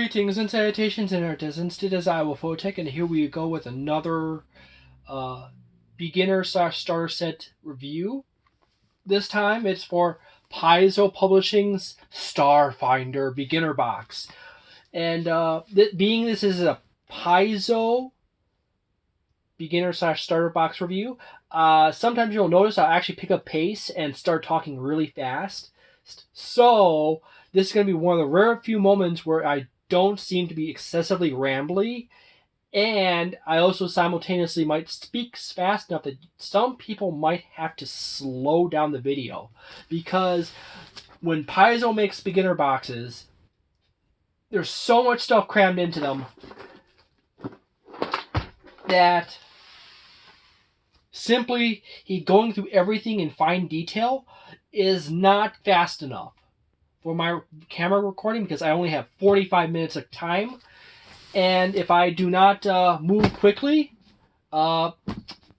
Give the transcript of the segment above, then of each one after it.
Greetings and salutations, internet. It is I, Wolfphototech, and here we go with another beginner / starter set review. This time it's for Paizo Publishing's Starfinder Beginner Box. And being this is a Paizo beginner / starter box review, sometimes you'll notice I'll actually pick up pace and start talking really fast. So this is going to be one of the rare few moments where I don't seem to be excessively rambly, and I also simultaneously might speak fast enough that some people might have to slow down the video, because when Paizo makes beginner boxes, there's so much stuff crammed into them that simply going through everything in fine detail is not fast enough for my camera recording, because I only have 45 minutes of time, and if I do not move quickly, the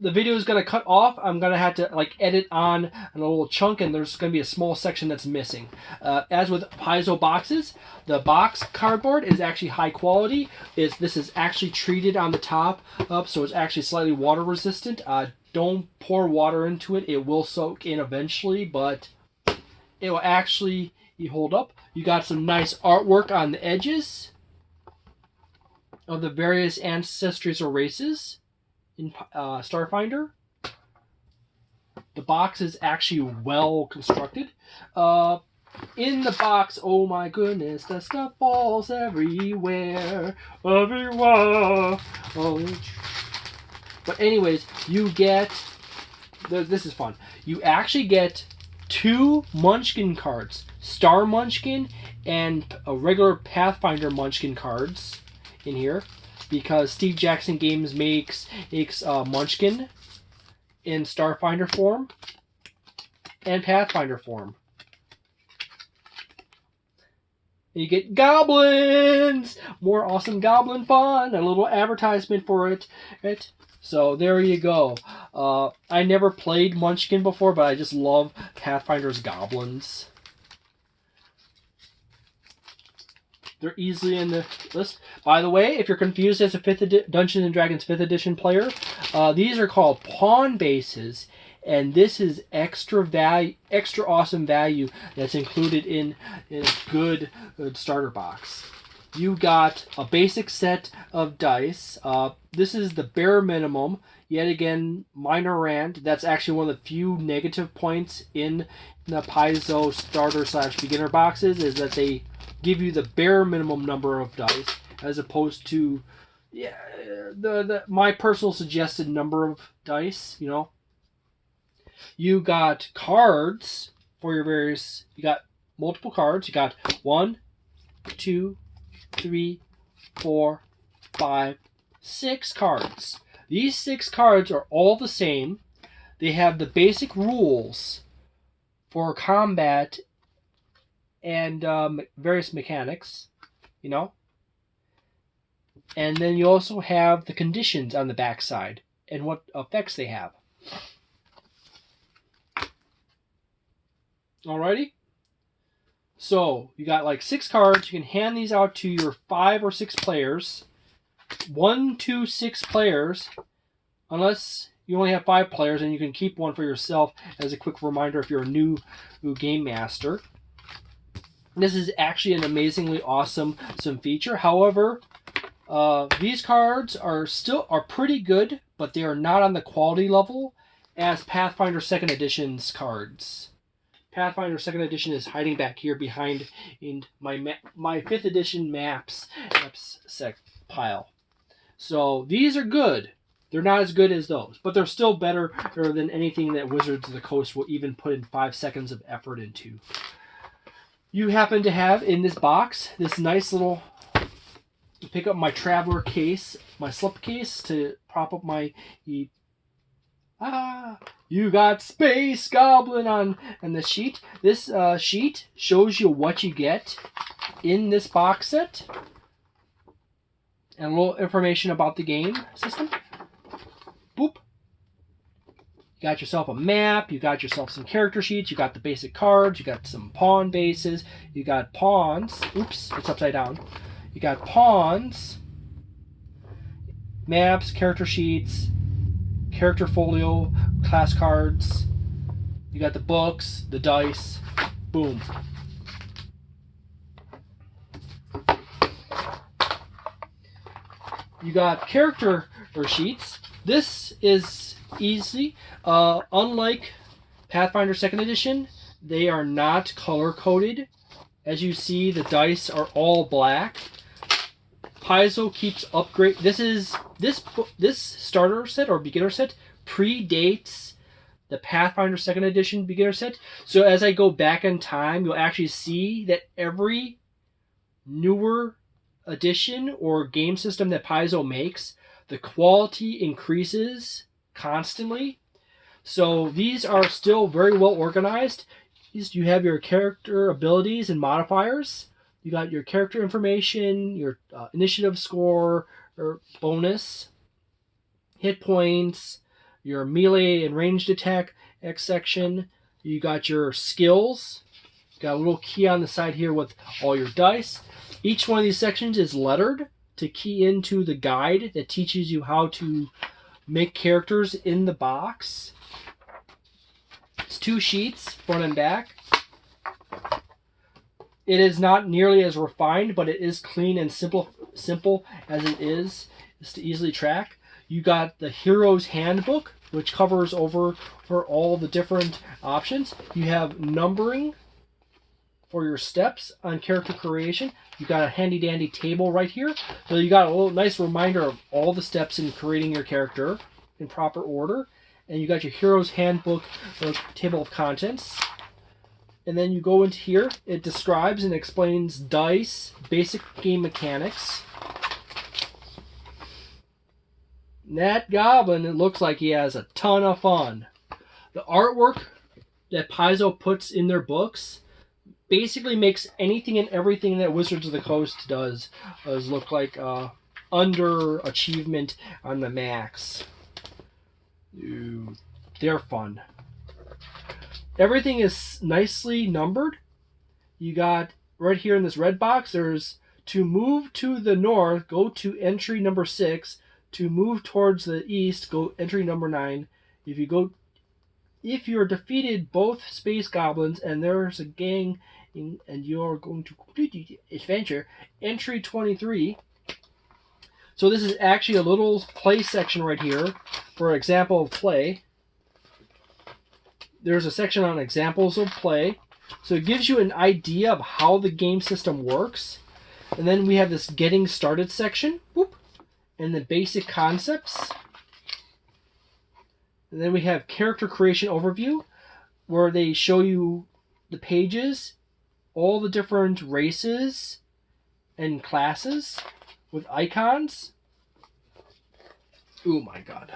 video is going to cut off. I'm going to have to edit on a little chunk, and there's going to be a small section that's missing. As with Paizo boxes, the box cardboard is actually high quality. This is actually treated on the top up, so it's actually slightly water resistant. Don't pour water into it. It will soak in eventually, but it will actually hold up. You got some nice artwork on the edges of the various ancestries or races in Starfinder. The box is actually well constructed. In the box, oh my goodness, the stuff falls everywhere. Everywhere. Oh. But anyways, you get, this is fun, you actually get 2 Munchkin cards, Star Munchkin and a regular Pathfinder Munchkin cards in here, because Steve Jackson Games makes Munchkin in Starfinder form and Pathfinder form. You get goblins! More awesome goblin fun! A little advertisement for it. So there you go. I never played Munchkin before, but I just love Pathfinder's goblins. They're easily in the list. By the way, if you're confused as a Dungeons & Dragons 5th edition player, these are called pawn bases, and this is extra awesome value that's included in a good starter box. You got a basic set of dice. This is the bare minimum. Yet again, minor rant. That's actually one of the few negative points in the Paizo starter / beginner boxes, is that they give you the bare minimum number of dice, as opposed to my personal suggested number of dice. You got cards for your various. You got multiple cards. You got 1, 2, 3, 4, 5, 6 cards. These 6 cards are all the same. They have the basic rules for combat and various mechanics, And then you also have the conditions on the backside and what effects they have. Alrighty? So, you got 6 cards. You can hand these out to your 5 or 6 players. 1 to 6 players, unless you only have 5 players, and you can keep one for yourself as a quick reminder if you're a new game master. This is actually an amazingly awesome feature. However, these cards are pretty good, but they are not on the quality level as Pathfinder 2nd Edition's cards. Pathfinder 2nd Edition is hiding back here behind in my 5th edition maps pile. So these are good. They're not as good as those, but they're still better than anything that Wizards of the Coast will even put in 5 seconds of effort into. You happen to have in this box this nice little, pick up my traveler case, my slip case to prop up my. You got Space Goblin on the sheet. This sheet shows you what you get in this box set, and a little information about the game system. Boop. You got yourself a map. You got yourself some character sheets. You got the basic cards. You got some pawn bases. You got pawns. Oops, it's upside down. You got pawns, maps, character sheets, character folio, class cards. You got the books, the dice. Boom. You got character sheets. This is easy. Unlike Pathfinder 2nd Edition, they are not color-coded. As you see, the dice are all black. Paizo keeps upgrade. This starter set or beginner set predates the Pathfinder 2nd Edition beginner set. So as I go back in time, you'll actually see that every newer edition or game system that Paizo makes, the quality increases constantly. So these are still very well organized. You have your character abilities and modifiers. You got your character information, your initiative score or bonus, hit points, your melee and ranged attack X section. You got your skills. Got a little key on the side here with all your dice. Each one of these sections is lettered to key into the guide that teaches you how to make characters in the box. It's 2 sheets, front and back. It is not nearly as refined, but it is clean and simple as it is to easily track. You got the Heroes Handbook, which covers over for all the different options. You have numbering for your steps on character creation. You got a handy dandy table right here. So you got a little nice reminder of all the steps in creating your character in proper order. And you got your Heroes Handbook table of contents. And then you go into here. It describes and explains dice, basic game mechanics. That goblin, it looks like he has a ton of fun. The artwork that Paizo puts in their books basically makes anything and everything that Wizards of the Coast does look like underachievement on the max. Ooh, they're fun. Everything is nicely numbered. You got right here in this red box, there's to move to the north, go to entry number 6. To move towards the east, go entry number 9. If you're defeated both space goblins and there's a gang and you're going to complete the adventure, entry 23. So this is actually a little play section right here for example of play. There's a section on examples of play. So it gives you an idea of how the game system works. And then we have this getting started section. Whoop. And the basic concepts. And then we have character creation overview, where they show you the pages, all the different races and classes with icons. Oh my god.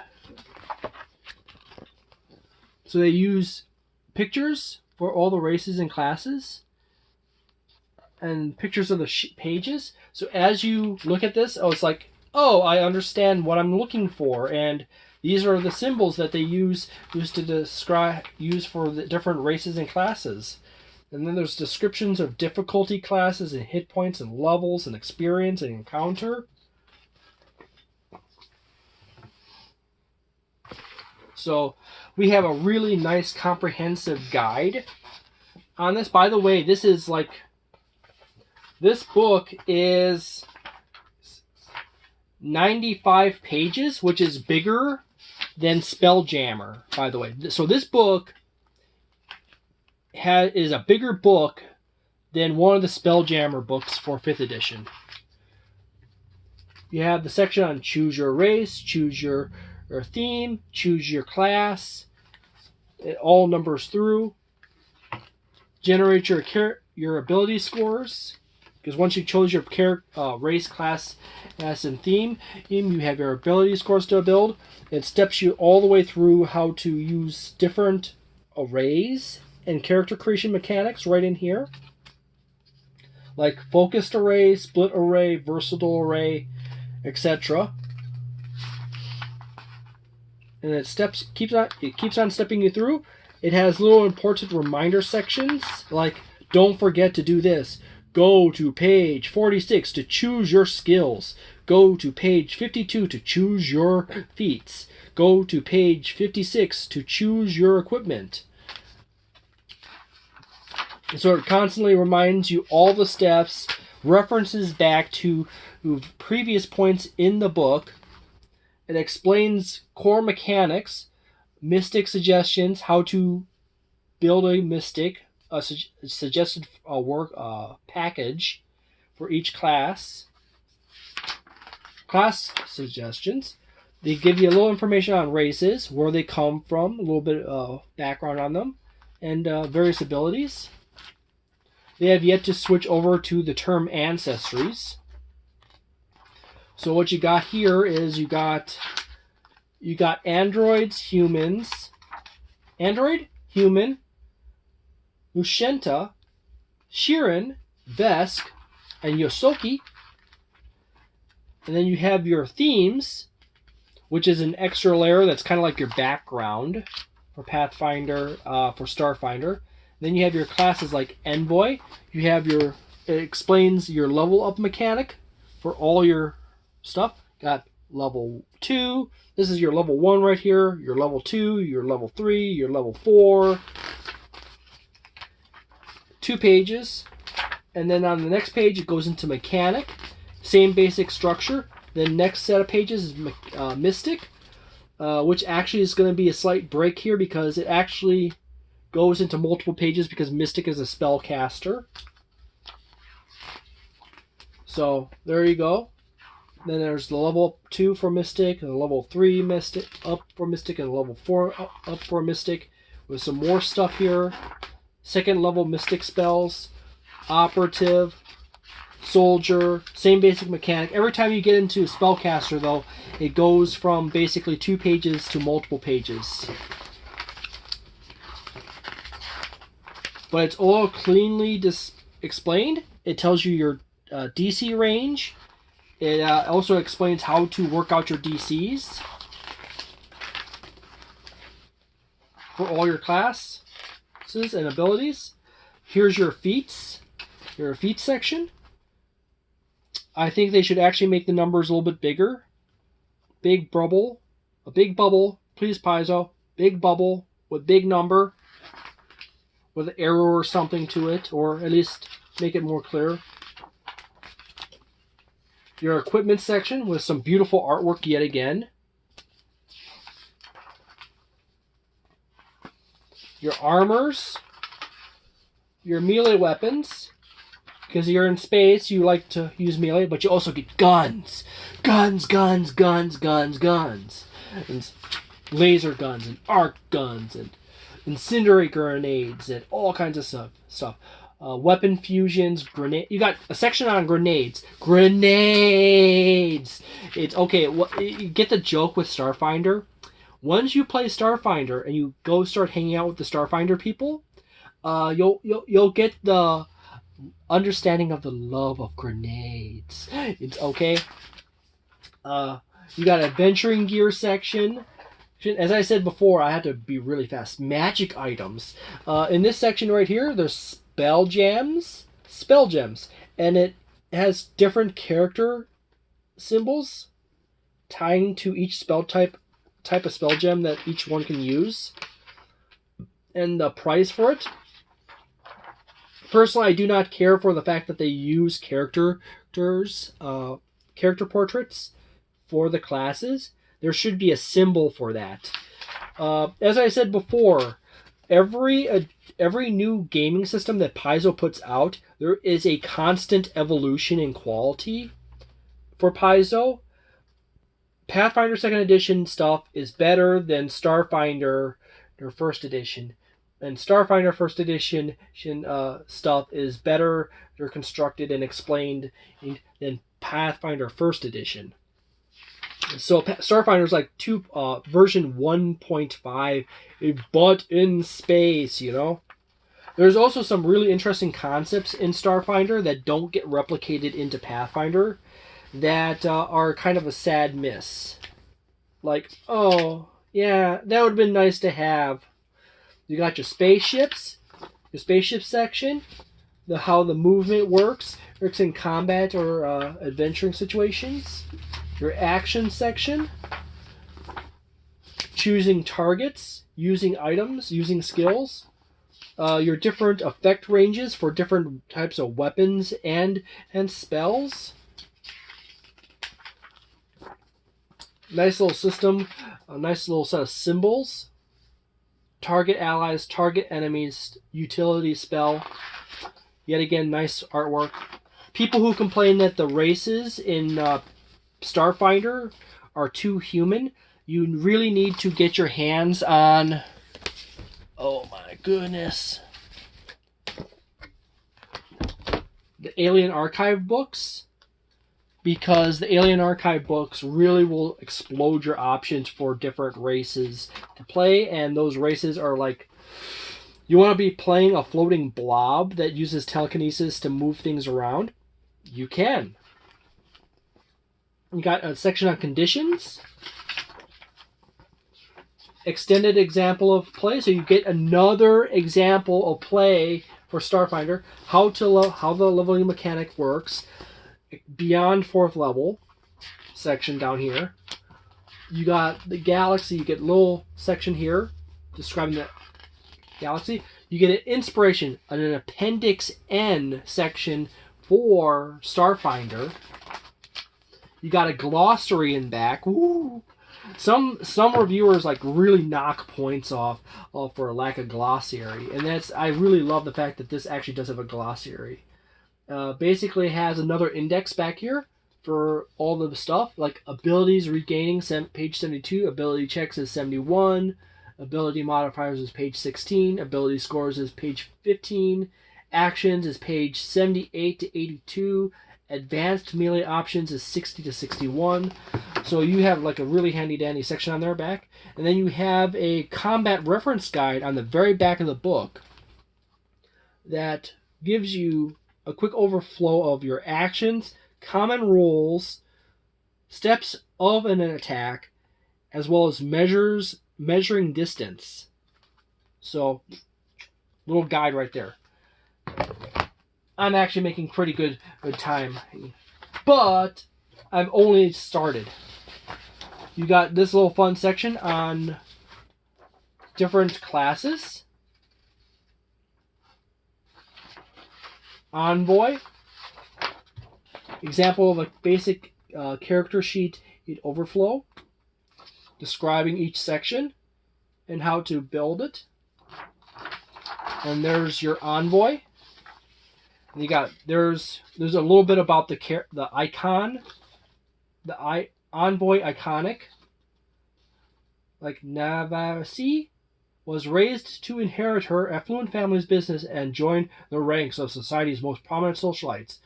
So they use pictures for all the races and classes and pictures of the pages. So as you look at this, it's like, oh, I understand what I'm looking for, and these are the symbols that they use for the different races and classes. And then there's descriptions of difficulty classes and hit points and levels and experience and encounter. So we have a really nice comprehensive guide on this. By the way, this book is 95 pages, which is bigger than Spelljammer, by the way. So this book is a bigger book than one of the Spelljammer books for 5th edition. You have the section on choose your race, choose your theme, choose your class. It all numbers through. Generate your ability scores. Because once you chose your race, class, and theme, you have your ability scores to build. It steps you all the way through how to use different arrays and character creation mechanics right in here. Like focused array, split array, versatile array, etc. And it keeps on stepping you through. It has little important reminder sections like don't forget to do this. Go to page 46 to choose your skills. Go to page 52 to choose your feats. Go to page 56 to choose your equipment. So it constantly reminds you all the steps, references back to previous points in the book. It explains core mechanics, mystic suggestions, how to build a mystic, a suggested work package for each class. Class suggestions. They give you a little information on races, where they come from, a little bit of background on them, and various abilities. They have yet to switch over to the term ancestries. So what you got here is you got androids, humans, android, human, Lushenta, Shirin, Vesk, and Yosoki. And then you have your themes, which is an extra layer that's kind of like your background for Pathfinder, for Starfinder. Then you have your classes like Envoy. You have it explains your level up mechanic for all your stuff. Got level 2. This is your level 1 right here. Your level 2, your level 3, your level 4. 2 pages. And then on the next page, it goes into mechanic. Same basic structure. The next set of pages is Mystic, which actually is going to be a slight break here because it actually goes into multiple pages because Mystic is a spellcaster. So there you go. Then there's the level 2 for Mystic, and the level 3 Mystic up for Mystic, and level 4 up for Mystic, with some more stuff here. Second level Mystic spells, Operative, Soldier, same basic mechanic. Every time you get into Spellcaster, though, it goes from basically 2 pages to multiple pages. But it's all cleanly explained. It tells you your DC range. It also explains how to work out your DCs for all your classes and abilities. Here's your feats, your feats section. I think they should actually make the numbers a little bit bigger. Big bubble, a big bubble, please Paizo. Big bubble with big number, with an arrow or something to it, or at least make it more clear. Your equipment section with some beautiful artwork yet again. Your armors, your melee weapons. Because you're in space, you like to use melee, but you also get guns. Guns, guns, guns, guns, guns. And laser guns, and arc guns, and incendiary grenades, and all kinds of stuff. Weapon fusions, grenade. You got a section on grenades. Grenades! It's okay, you get the joke with Starfinder. Once you play Starfinder and you go start hanging out with the Starfinder people, you'll get the understanding of the love of grenades. It's okay. You got adventuring gear section. As I said before, I had to be really fast. Magic items. In this section right here, there's spell gems, and it has different character symbols tying to each spell type of spell gem that each one can use, and the price for it. Personally, I do not care for the fact that they use character portraits for the classes. There should be a symbol for that. As I said before, every new gaming system that Paizo puts out, there is a constant evolution in quality for Paizo. Pathfinder 2nd Edition stuff is better than Starfinder, their 1st Edition. And Starfinder 1st Edition stuff is better, they're constructed and explained than Pathfinder 1st Edition. So Starfinder is like version 1.5, but in space, you know? There's also some really interesting concepts in Starfinder that don't get replicated into Pathfinder that are kind of a sad miss. Like, oh, yeah, that would have been nice to have. You got your spaceship section. how the movement works in combat or adventuring situations. Your action section, choosing targets, using items, using skills. Your different effect ranges for different types of weapons and spells. Nice little system, a nice little set of symbols. Target allies, target enemies, utility spell. Yet again, nice artwork. People who complain that the races in Starfinder are too human, you really need to get your hands on... Oh my goodness. The Alien Archive books. Because the Alien Archive books really will explode your options for different races to play. And those races are like... You want to be playing a floating blob that uses telekinesis to move things around? You can. You got a section on conditions. Extended example of play. So you get another example of play for Starfinder. How the leveling mechanic works. Beyond 4th level section down here. You got the galaxy. You get a little section here describing the galaxy. You get an inspiration, an Appendix N section for Starfinder. You got a glossary in back. Woo! Some reviewers like really knock points off for a lack of glossary, and I really love the fact that this actually does have a glossary. Basically has another index back here for all of the stuff, like abilities regaining, page 72, ability checks is 71, ability modifiers is page 16, ability scores is page 15, actions is page 78 to 82, advanced melee options is 60 to 61. So you have like a really handy dandy section on their back. And then you have a combat reference guide on the very back of the book that gives you a quick overflow of your actions, common rules, steps of an attack, as well as measuring distance. So, little guide right there. I'm actually making pretty good time. But I've only started. You got this little fun section on different classes. Envoy. Example of a basic character sheet overflow. Describing each section and how to build it. And there's your Envoy. And you got there's a little bit about the icon, the Envoy iconic. Like Navasi was raised to inherit her affluent family's business and join the ranks of society's most prominent socialites,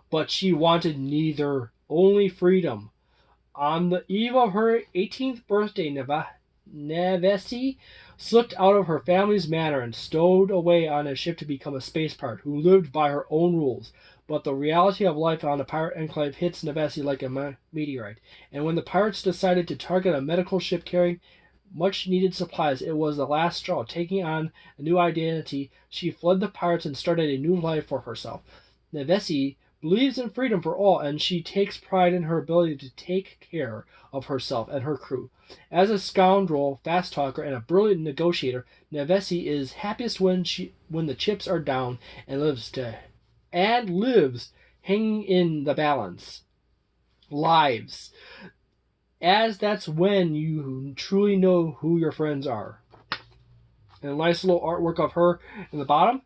but she wanted neither, only freedom. On the eve of her 18th birthday, Navesi slipped out of her family's manor and stowed away on a ship to become a space pirate who lived by her own rules. But the reality of life on the pirate enclave hits Navesi like a meteorite. And when the pirates decided to target a medical ship carrying much-needed supplies, it was the last straw. Taking on a new identity, she fled the pirates and started a new life for herself. Navesi believes in freedom for all, and she takes pride in her ability to take care of herself and her crew. As a scoundrel, fast talker, and a brilliant negotiator, Navesi is happiest when the chips are down and lives hanging in the balance. Lives. As that's when you truly know who your friends are. And a nice little artwork of her in the bottom.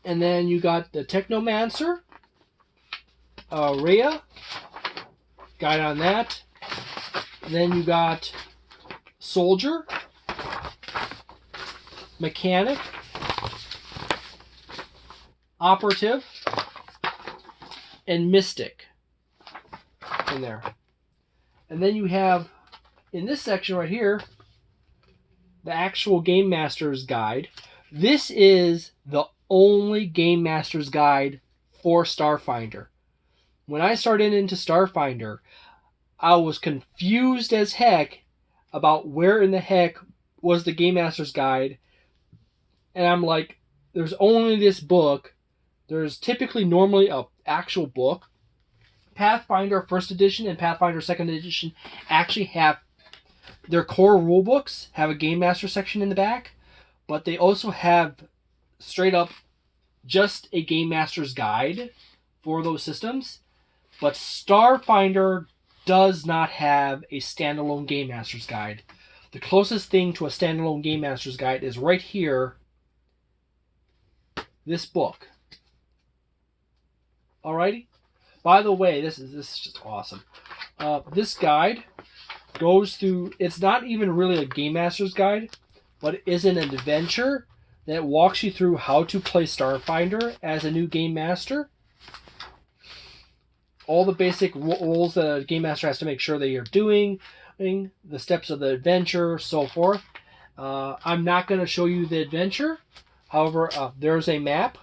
And then you got the Technomancer, Rhea, guide on that. Then you got Soldier, Mechanic, Operative, and Mystic in there. And then you have, in this section right here, the actual Game Master's Guide. This is the only Game Master's Guide for Starfinder. When I started into Starfinder, I was confused as heck about where in the heck was the Game Master's Guide. And I'm like, there's only this book. There's typically normally a actual book. Pathfinder First Edition and Pathfinder Second Edition actually have their core rule books, have a Game Master section in the back, but they also have straight up just a Game Master's guide for those systems. But Starfinder does not have a standalone Game Master's guide. The closest thing to a standalone Game Master's guide is right here, this book. Alrighty? By the way, this is just awesome. This guide goes through, it's not even really a Game Master's guide, but it is an adventure that walks you through how to play Starfinder as a new Game Master. All the basic rules that a Game Master has to make sure that you're doing, the steps of the adventure, so forth. I'm not going to show you the adventure. However, there's a map.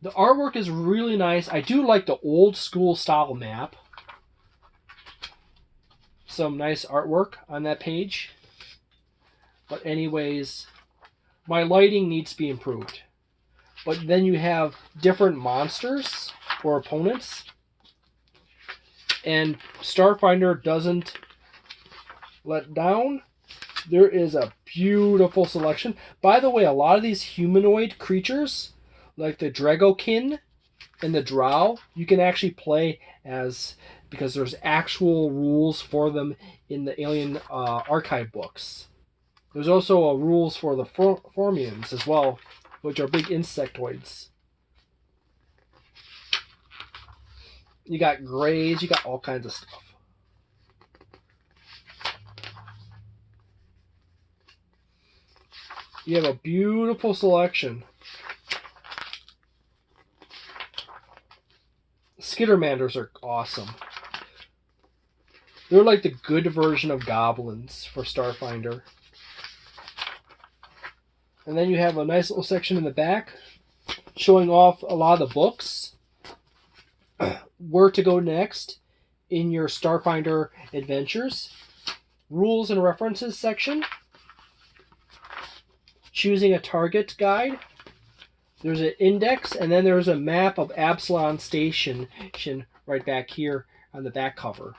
The artwork is really nice. I do like the old school style map. Some nice artwork on that page. But anyways, my lighting needs to be improved. But then you have different monsters or opponents. And Starfinder doesn't let down. There is a beautiful selection. By the way, a lot of these humanoid creatures, like the Dragokin and the Drow, you can actually play as, because there's actual rules for them in the Alien archive books. There's also rules for the Formians as well, which are big insectoids. You got greys, you got all kinds of stuff. You have a beautiful selection. Skittermanders are awesome. They're like the good version of goblins for Starfinder. And then you have a nice little section in the back showing off a lot of the books. Where to go next in your Starfinder adventures. Rules and references section. Choosing a target guide. There's an index, and then there's a map of Absalon Station right back here on the back cover.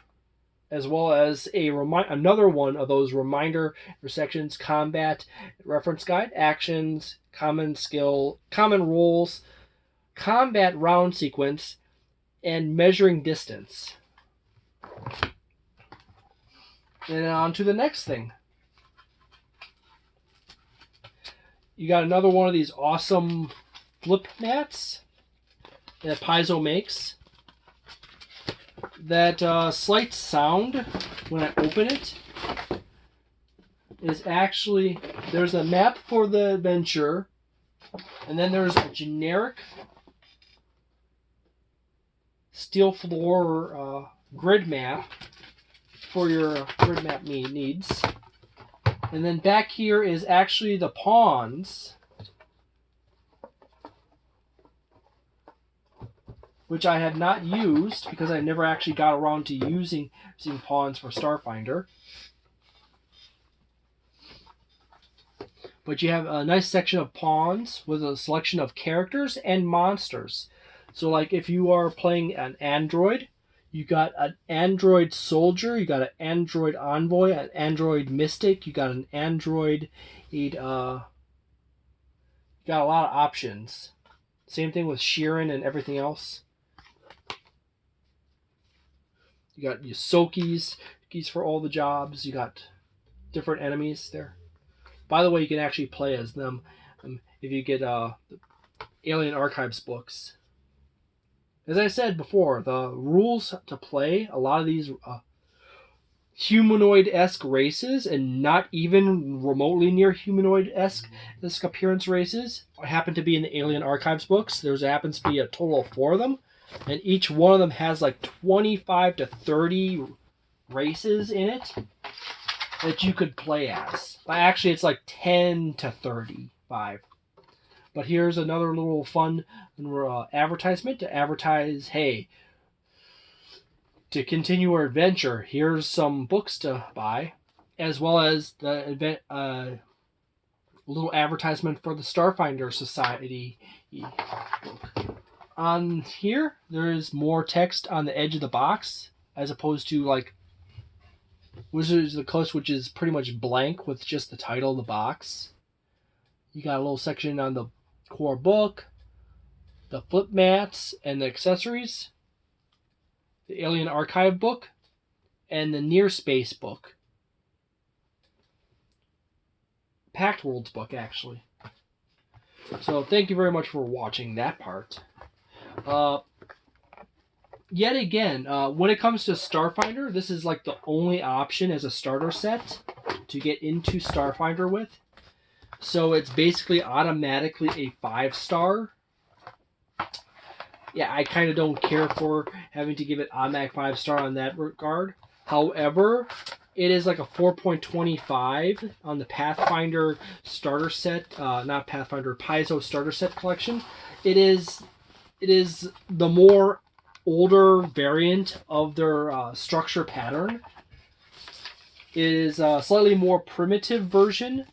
As well as another one of those reminder sections: combat reference guide, actions, common skill, common rules, combat round sequence, and measuring distance. And then on to the next thing. You got another one of these awesome flip mats that Paizo makes. That slight sound when I open it is actually, there's a map for the adventure, and then there's a generic steel floor grid map for your grid map needs. And then back here is actually the pawns, which I have not used because I never actually got around to using pawns for Starfinder. But you have a nice section of pawns with a selection of characters and monsters. So like if you are playing an android, you got an android soldier, you got an android envoy, an android mystic, you got an android, you got a lot of options. Same thing with Sheeran and everything else. You got your Sokis for all the jobs. You got different enemies there. By the way, you can actually play as them if you get the Alien Archives books. As I said before, the rules to play a lot of these humanoid-esque races, and not even remotely near humanoid-esque appearance races, happen to be in the Alien Archives books. There happens to be a total of 4 of them, and each one of them has like 25 to 30 races in it that you could play as. But actually, it's like 10 to 35. But here's another little fun advertisement to advertise, hey, to continue our adventure, here's some books to buy, as well as the a little advertisement for the Starfinder Society book. On here, there is more text on the edge of the box, as opposed to like Wizards of the Coast, which is pretty much blank with just the title of the box. You got a little section on the core book, the flip mats and the accessories, the Alien Archive book, and the Near Space book. Pact Worlds book, actually. So thank you very much for watching that part. Yet again, when it comes to Starfinder, this is like the only option as a starter set to get into Starfinder with. So it's basically automatically a 5-star. Yeah, I kind of don't care for having to give it automatic 5-star on that regard. However, it is like a 4.25 on the Pathfinder starter set, not Pathfinder, Paizo starter set collection. It is the more older variant of their structure pattern. It is a slightly more primitive version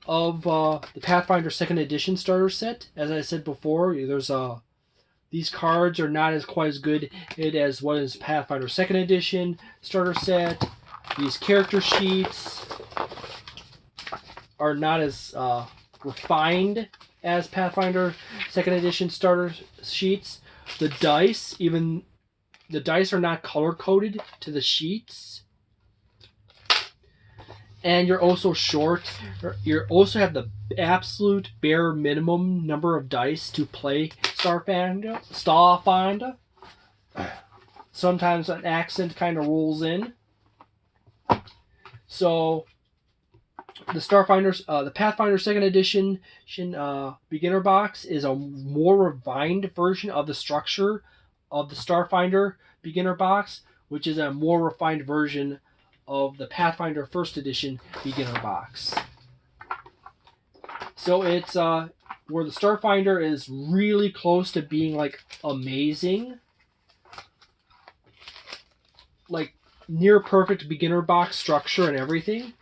of the Pathfinder 2nd Edition starter set. As I said before, there's these cards are not quite as good as what is Pathfinder 2nd Edition starter set. These character sheets are not as refined as Pathfinder 2nd Edition starter sheets. The dice are not color-coded to the sheets. And you're also short. You also have the absolute bare minimum number of dice to play Starfinder. Sometimes an accent kind of rolls in. So the Pathfinder 2nd Edition Beginner Box is a more refined version of the structure of the Starfinder Beginner Box, which is a more refined version of the Pathfinder 1st Edition Beginner Box. So it's where the Starfinder is really close to being like amazing, like near perfect beginner box structure and everything.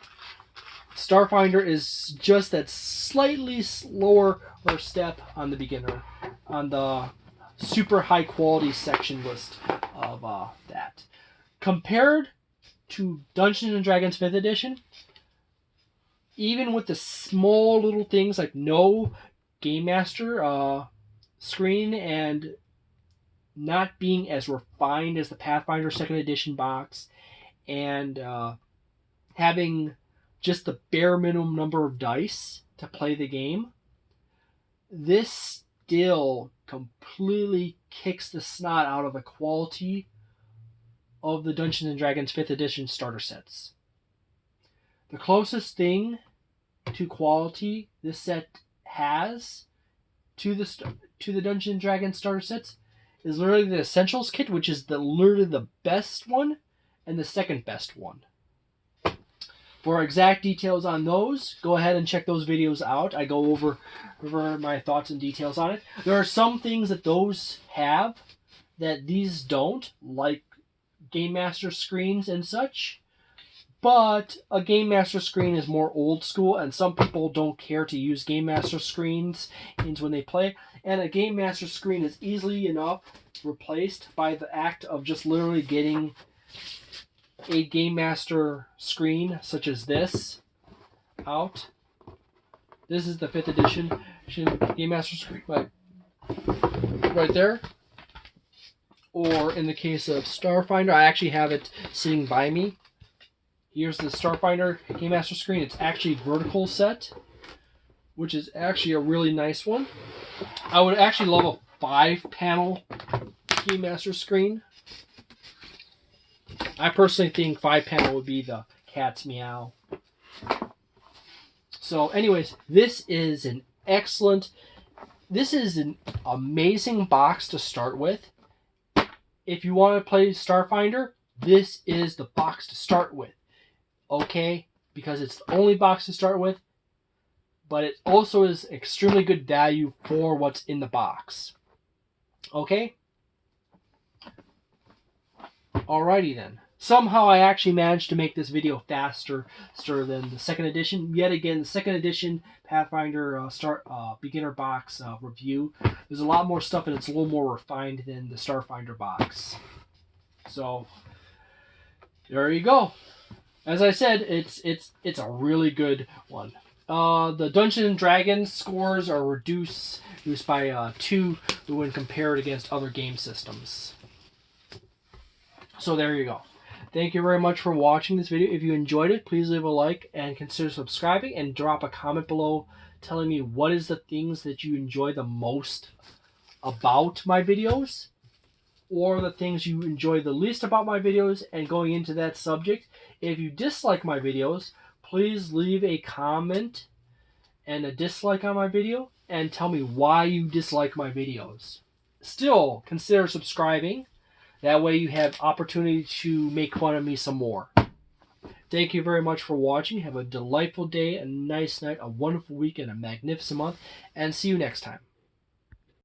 Starfinder is just that slightly slower step on the beginner, on the super high quality section list of that. Compared to Dungeons and Dragons 5th Edition, even with the small little things like no Game Master screen and not being as refined as the Pathfinder 2nd Edition box, and having just the bare minimum number of dice to play the game, this still completely kicks the snot out of the quality of the Dungeons & Dragons 5th Edition starter sets. The closest thing to quality this set has to the Dungeons & Dragons starter sets is literally the Essentials kit, which is literally the best one and the second best one. For exact details on those, go ahead and check those videos out. I go over my thoughts and details on it. There are some things that those have that these don't, like Game Master screens and such. But a Game Master screen is more old school, and some people don't care to use Game Master screens when they play. And a Game Master screen is easily enough replaced by the act of just literally getting a Game Master screen, such as this, out. This is the 5th edition Game Master screen, right there. Or in the case of Starfinder, I actually have it sitting by me. Here's the Starfinder Game Master screen. It's actually vertical set, which is actually a really nice one. I would actually love a 5-panel Game Master screen. I personally think 5-panel would be the cat's meow. So anyways, this is an amazing box to start with. If you want to play Starfinder, this is the box to start with. Okay? Because it's the only box to start with, but it also is extremely good value for what's in the box. Okay? Alrighty then. Somehow I actually managed to make this video faster than the second edition. Yet again, the second edition Pathfinder Beginner Box review. There's a lot more stuff and it's a little more refined than the Starfinder box. So there you go. As I said, it's a really good one. The Dungeons and Dragons scores are reduced by 2 when compared against other game systems. So there you go. Thank you very much for watching this video. If you enjoyed it, please leave a like and consider subscribing and drop a comment below telling me what is the things that you enjoy the most about my videos or the things you enjoy the least about my videos. And going into that subject, if you dislike my videos, please leave a comment and a dislike on my video and tell me why you dislike my videos. Still, consider subscribing. That way you have opportunity to make fun of me some more. Thank you very much for watching. Have a delightful day, a nice night, a wonderful week, and a magnificent month. And see you next time.